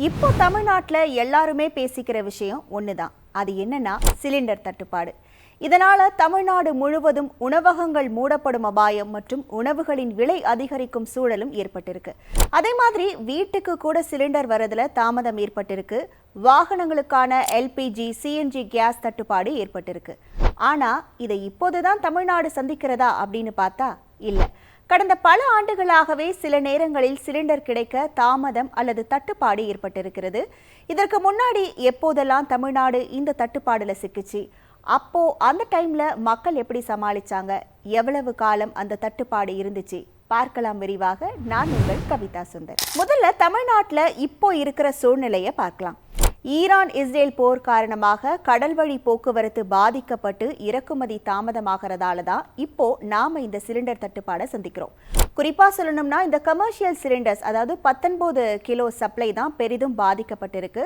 இப்போ தமிழ்நாட்டில் எல்லாருமே பேசிக்கிற விஷயம் ஒண்ணுதான். அது என்னன்னா சிலிண்டர் தட்டுப்பாடு. இதனால தமிழ்நாடு முழுவதும் உணவகங்கள் மூடப்படும் அபாயம் மற்றும் உணவுகளின் விலை அதிகரிக்கும் சூழலும் ஏற்பட்டிருக்கு. அதே மாதிரி வீட்டுக்கு கூட சிலிண்டர் வரதுல தாமதம் ஏற்பட்டிருக்கு. வாகனங்களுக்கான எல்பிஜி சிஎன்ஜி கேஸ் தட்டுப்பாடு ஏற்பட்டிருக்கு. ஆனா இதை இப்போதுதான் தமிழ்நாடு சந்திக்கிறதா அப்படின்னு பார்த்தா இல்ல. கடந்த பல ஆண்டுகளாகவே சில நேரங்களில் சிலிண்டர் கிடைக்க தாமதம் அல்லது தட்டுப்பாடு ஏற்பட்டிருக்கிறது. இதற்கு முன்னாடி எப்போதெல்லாம் தமிழ்நாடு இந்த தட்டுப்பாடுல சிக்கிச்சு, அப்போ அந்த டைம்ல மக்கள் எப்படி சமாளிச்சாங்க, எவ்வளவு காலம் அந்த தட்டுப்பாடு இருந்துச்சு, பார்க்கலாம் விரிவாக. நான் உங்கள் கவிதா சுந்தர். முதல்ல தமிழ்நாட்டில் இப்போ இருக்கிற சூழ்நிலையை பார்க்கலாம். ஈரான் இஸ்ரேல் போர் காரணமாக கடல் வழி போக்குவரத்து பாதிக்கப்பட்டு இறக்குமதி தாமதமாகிறதால தான் இப்போ நாம இந்த சிலிண்டர் தட்டுப்பாடை சந்திக்கிறோம். குறிப்பாக சொல்லணும்னா இந்த கமர்ஷியல் சிலிண்டர்ஸ், அதாவது 19 கிலோ சப்ளை தான் பெரிதும் பாதிக்கப்பட்டிருக்கு.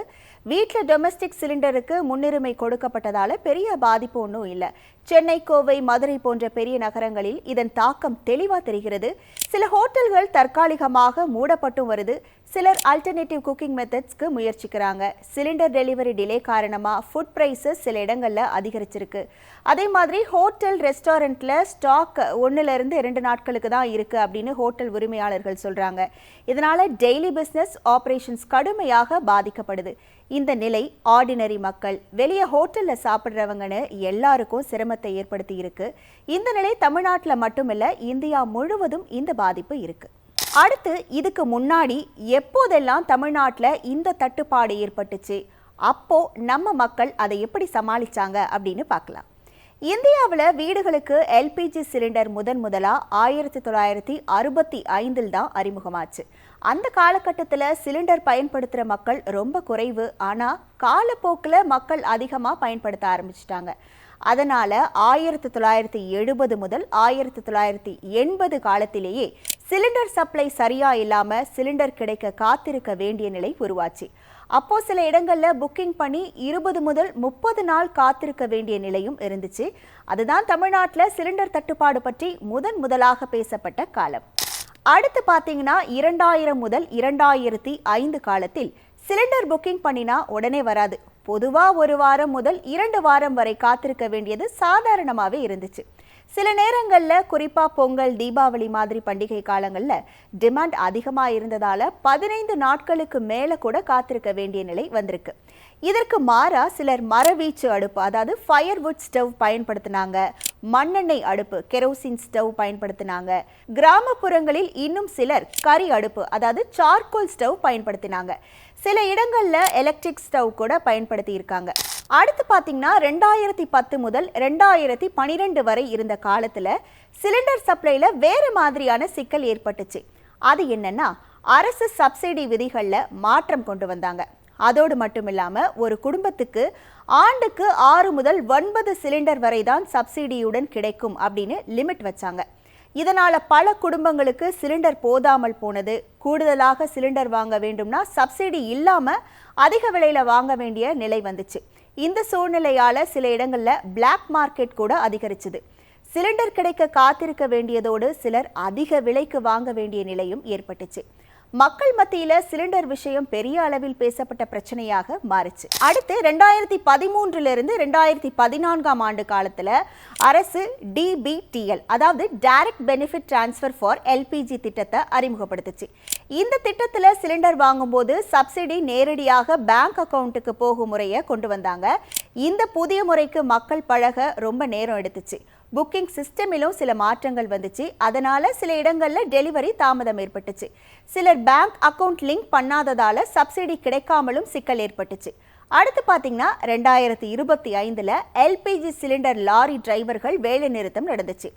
வீட்டில் டொமஸ்டிக் சிலிண்டருக்கு முன்னுரிமை கொடுக்கப்பட்டதால பெரிய பாதிப்பு ஒன்றும் இல்லை. சென்னை, கோவை, மதுரை போன்ற பெரிய நகரங்களில் இதன் தாக்கம் தெளிவாக தெரிகிறது. சில ஹோட்டல்கள் தற்காலிகமாக மூடப்பட்டும் வருது. சிலர் ஆல்டர்னேட்டிவ் குக்கிங் மெத்தட்ஸ்க்கு முயற்சிக்கிறாங்க. சிலிண்டர் டெலிவரி டிலே காரணமாக ஃபுட் ப்ரைஸஸ் சில இடங்களில் அதிகரிச்சிருக்கு. அதே மாதிரி ஹோட்டல் ரெஸ்டாரண்ட்டில் ஸ்டாக் 1 to 2 நாட்களுக்கு தான் இருக்குது அப்படின்னு ஹோட்டல் உரிமையாளர்கள் சொல்கிறாங்க. இதனால் டெய்லி பிஸ்னஸ் ஆப்ரேஷன்ஸ் கடுமையாக பாதிக்கப்படுது. இந்த நிலை ஆர்டினரி மக்கள், வெளியே ஹோட்டலில் சாப்பிட்றவங்கன்னு எல்லாருக்கும் சிரமத்தை ஏற்படுத்தி இருக்கு. இந்த நிலை தமிழ்நாட்டில் மட்டுமில்லை, இந்தியா முழுவதும் இந்த பாதிப்பு இருக்கு. அடுத்து, இதுக்கு முன்னாடி எப்போதெல்லாம் தமிழ்நாட்டில் இந்த தட்டுப்பாடு ஏற்பட்டுச்சு, அப்போ நம்ம மக்கள் அதை எப்படி சமாளிச்சாங்க அப்படின்னு பார்க்கலாம். இந்தியாவில் வீடுகளுக்கு எல்பிஜி சிலிண்டர் முதலா 1965 தான் அறிமுகமாச்சு. அந்த காலகட்டத்தில் சிலிண்டர் பயன்படுத்துகிற மக்கள் ரொம்ப குறைவு. ஆனால் காலப்போக்கில் மக்கள் அதிகமாக பயன்படுத்த ஆரம்பிச்சிட்டாங்க. அதனால் 1970 முதல் 1980 காலத்திலேயே சிலிண்டர் சப்ளை சரியா இல்லாமல் சிலிண்டர் கிடைக்க காத்திருக்க வேண்டிய நிலை உருவாச்சு. அப்போ சில இடங்களில் புக்கிங் பண்ணி 20 முதல் 30 நாள் காத்திருக்க வேண்டிய நிலையும் இருந்துச்சு. அதுதான் தமிழ்நாட்டில் சிலிண்டர் தட்டுப்பாடு பற்றி முதலாக பேசப்பட்ட காலம். அடுத்து பார்த்தீங்கன்னா 2000 முதல் 2005 காலத்தில் சிலிண்டர் புக்கிங் பண்ணினா உடனே வராது. பொதுவாக 1 வாரம் முதல் 2 வாரம் வரை காத்திருக்க வேண்டியது சாதாரணமாகவே இருந்துச்சு. சில நேரங்களில் குறிப்பாக பொங்கல், தீபாவளி மாதிரி பண்டிகை காலங்களில் டிமாண்ட் அதிகமாக இருந்ததால் 15 நாட்களுக்கு மேலே கூட காத்திருக்க வேண்டிய நிலை வந்திருக்கு. இதற்கு மாறா சிலர் மரவீச்சு அடுப்பு, அதாவது ஃபயர்வுட் ஸ்டவ் பயன்படுத்தினாங்க. மண்ணெண்ணெய் அடுப்பு, கெரோசின் ஸ்டவ் பயன்படுத்தினாங்க. கிராமப்புறங்களில் இன்னும் சிலர் கரி அடுப்பு, அதாவது சார்கோல் ஸ்டவ் பயன்படுத்தினாங்க. சில இடங்களில் எலக்ட்ரிக் ஸ்டவ் கூட பயன்படுத்தி இருக்காங்க. அடுத்து பார்த்தீங்கன்னா 2010 முதல் 2012 வரை இருந்த காலத்தில் சிலிண்டர் சப்ளையில் வேறு மாதிரியான சிக்கல் ஏற்பட்டுச்சு. அது என்னன்னா, அரசு சப்சிடி விதிகளில் மாற்றம் கொண்டு வந்தாங்க. அதோடு மட்டும் இல்லாமல் ஒரு குடும்பத்துக்கு ஆண்டுக்கு 6 முதல் 9 சிலிண்டர் வரை தான் சப்சிடியுடன் கிடைக்கும் அப்படின்னு லிமிட் வச்சாங்க. இதனால் பல குடும்பங்களுக்கு சிலிண்டர் போதாமல் போனது. கூடுதலாக சிலிண்டர் வாங்க வேண்டும்னா சப்சிடி இல்லாமல் அதிக விலையில் வாங்க வேண்டிய நிலை வந்துச்சு. இந்த சூழ்நிலையால் சில இடங்களில் பிளாக் மார்க்கெட் கூட அதிகரிச்சுது. சிலிண்டர் கிடைக்க காத்திருக்க வேண்டியதோடு சிலர் அதிக விலைக்கு வாங்க வேண்டிய நிலையும் ஏற்பட்டுச்சு. மக்கள் மத்தியில் சிலிண்டர் விஷயம் பெரிய அளவில் பேசப்பட்ட பிரச்சனையாக மாறுச்சு. அடுத்து 2013 2014 ஆண்டு காலத்தில் அரசு டிபிடிஎல், அதாவது direct benefit transfer for LPG திட்டத்தை அறிமுகப்படுத்துச்சு. இந்த திட்டத்தில் சிலிண்டர் வாங்கும்போது சப்சிடி நேரடியாக பேங்க் அக்கவுண்ட்டுக்கு போகும் முறையை கொண்டு வந்தாங்க. இந்த புதிய முறைக்கு மக்கள் பழக ரொம்ப நேரம் எடுத்துச்சு. புக்கிங் சிஸ்டமிலும் சில மாற்றங்கள் வந்துச்சு. அதனால சில இடங்களில் டெலிவரி தாமதம் ஏற்பட்டுச்சு. சிலர் பேங்க் அக்கவுண்ட் லிங்க் பண்ணாததால சப்சிடி கிடைக்காமலும் சிக்கல் ஏற்பட்டுச்சு. அடுத்து பார்த்தீங்கன்னா 2025 எல்பிஜி சிலிண்டர் லாரி டிரைவர்கள் வேலை நிறுத்தம் நடந்துச்சு.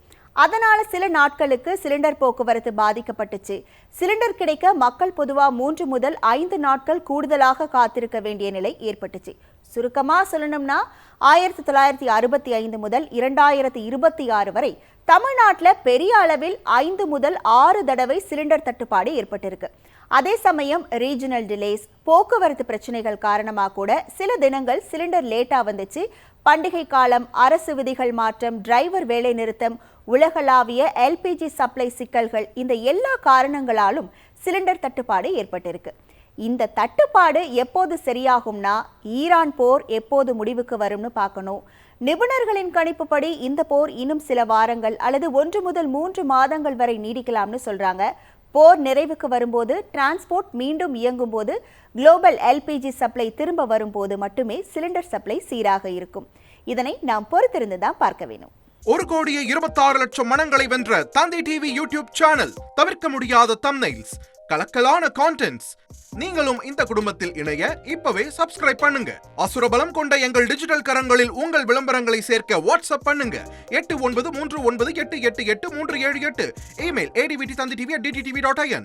அதனால சில நாட்களுக்கு சிலிண்டர் போக்குவரத்து பாதிக்கப்பட்டுச்சு. சிலிண்டர் கிடைக்க மக்கள் பொதுவாக 3 முதல் 5 நாட்கள் கூடுதலாக காத்திருக்க வேண்டிய நிலை ஏற்பட்டுச்சு. சுருக்கமாக சொல்லணும்னா 1965 முதல் 2026 வரை தமிழ்நாட்டில் பெரிய அளவில் 5 முதல் 6 தடவை சிலிண்டர் தட்டுப்பாடு ஏற்பட்டிருக்கு. அதே சமயம் ரீஜனல் டிலேஸ், போக்குவரத்து பிரச்சனைகள் காரணமாக கூட சில தினங்கள் சிலிண்டர் லேட்டாக வந்துச்சு. பண்டிகை காலம், அரசு விதிகள் மாற்றம், டிரைவர் வேலை நிறுத்தம், உலகளாவிய எல்பிஜி சப்ளை சிக்கல்கள், இந்த எல்லா காரணங்களாலும் சிலிண்டர் தட்டுப்பாடு ஏற்பட்டிருக்கு. இந்த தட்டுப்பாடு எப்போது சரியாகும்னா ஈரான் போர் எப்போது முடிவுக்கு வரும்னு பார்க்கணும். நிபுணர்களின் கணிப்புப்படி இந்த போர் இன்னும் சில வாரங்கள் அல்லது 1 முதல் 3 மாதங்கள் வரை நீடிக்கலாம்னு சொல்றாங்க. போர் நிறைவுக்கு வரும்போது, டிரான்ஸ்போர்ட் மீண்டும் இயங்கும் போது, குளோபல் எல்பிஜி சப்ளை திரும்ப வரும்போது மட்டுமே சிலிண்டர் சப்ளை சீராக இருக்கும். இதனை நாம் பொறுத்திருந்து தான் பார்க்க வேணும். 1,26,00,000 மனங்களை வென்ற தந்தி டிவி யூடியூப் சேனல். தவிர்க்க முடியாத தம்ப்நெயில்ஸ், கலக்கலான கான்டென்ட்ஸ். நீங்களும் இந்த குடும்பத்தில் இணைய இப்பவே சப்ஸ்கிரைப் பண்ணுங்க. அசுரபலம் கொண்ட எங்கள் டிஜிட்டல் கரங்களில் உங்கள் விளம்பரங்களை சேர்க்க வாட்ஸ்அப் பண்ணுங்க. 8939888838. Email advttv@dttv.in.